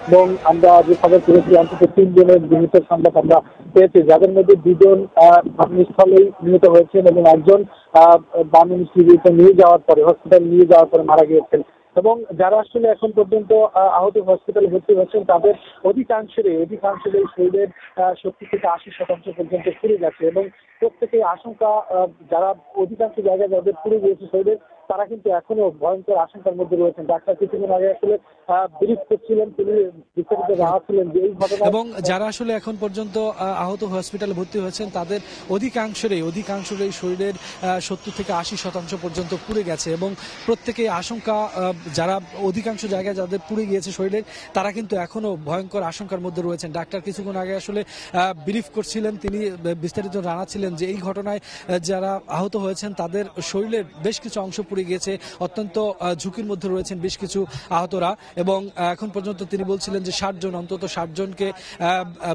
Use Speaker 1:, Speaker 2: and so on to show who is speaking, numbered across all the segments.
Speaker 1: এবং আমরা যে খবর পেয়েছি অন্তত 3 জনের নিহতের সংবাদ আমরা পেয়েছি, যাদের মধ্যে 2 জন ঘটনাস্থলেই নিহত হয়েছেন এবং একজন ময়মনসিংহে নিয়ে যাওয়ার পরে হসপিটাল নিয়ে যাওয়ার পরে মারা গিয়েছেন। এবং যারা আসলে এখন পর্যন্ত আহত হসপিটালে ভর্তি হয়েছেন তাদের অধিকাংশেরই শরীরের 70 থেকে 80% পর্যন্ত পুড়ে গেছে এবং প্রত্যেকেই আশঙ্কা, যারা অধিকাংশ জায়গায় যাদের পুড়ে গিয়েছে শরীরের, তারা কিন্তু এখনো ভয়ঙ্কর আশঙ্কার মধ্যে রয়েছেন। ডাক্তার কিছুদিন আগে আসলে ব্রিফ করছিলেন, তিনি বিস্তারিত জানাচ্ছিলেন যে এই ঘটনা
Speaker 2: এবং যারা আসলে এখন পর্যন্ত আহত হসপিটালে ভর্তি হয়েছেন তাদের অধিকাংশেরই শরীরের 70 থেকে 80% পর্যন্ত পুড়ে গেছে এবং প্রত্যেকেই আশঙ্কা, যারা অধিকাংশ জায়গায় যাদের পুড়ে গিয়েছে শরীরের, তারা কিন্তু এখনো ভয়ঙ্কর আশঙ্কার মধ্যে রয়েছেন। ডাক্তার কিছুক্ষণ আগে আসলে ব্রিফ করছিলেন, তিনি বিস্তারিত জানাচ্ছিলেন যে এই ঘটনায় যারা আহত হয়েছেন তাদের শরীরের বেশ কিছু অংশ পুড়ে গিয়েছে, অত্যন্ত ঝুঁকির মধ্যে রয়েছেন বেশ কিছু আহতরা। এবং এখন পর্যন্ত তিনি বলছিলেন যে 60 জনকে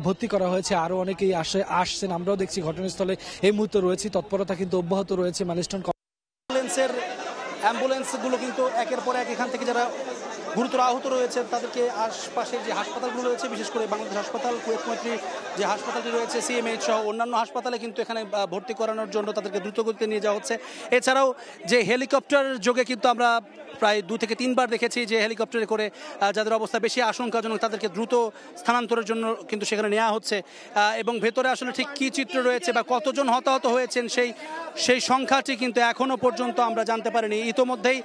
Speaker 2: ভর্তি করা হয়েছে, আরো অনেকেই আসছেন। আমরাও দেখছি ঘটনাস্থলে এই মুহূর্তে রয়েছে, তৎপরতা কিন্তু অব্যাহত রয়েছে। ম্যালেস্টন
Speaker 3: অ্যাম্বুলেন্সগুলো কিন্তু একের পর এক এখান থেকে যারা গুরুতর আহত রয়েছে তাদেরকে আশপাশের যে হাসপাতালগুলো রয়েছে, বিশেষ করে বাংলাদেশ হাসপাতাল, কুয়েত মৈত্রী যে হাসপাতালটি রয়েছে, সিএমএইচ সহ অন্যান্য হাসপাতালে কিন্তু এখানে ভর্তি করানোর জন্য তাদেরকে দ্রুতগতিতে নিয়ে যাওয়া হচ্ছে। এছাড়াও যে হেলিকপ্টার যোগে কিন্তু আমরা প্রায় 2 থেকে 3 বার দেখেছি যে হেলিকপ্টারে করে যাদের অবস্থা বেশি আশঙ্কাজনক তাদেরকে দ্রুত স্থানান্তরের জন্য কিন্তু সেখানে নেওয়া হচ্ছে। এবং ভেতরে আসলে ঠিক কী চিত্র রয়েছে বা কতজন হতাহত হয়েছেন সেই সংখ্যাটি কিন্তু এখনো পর্যন্ত আমরা জানতে পারিনি। ইতোমধ্যেই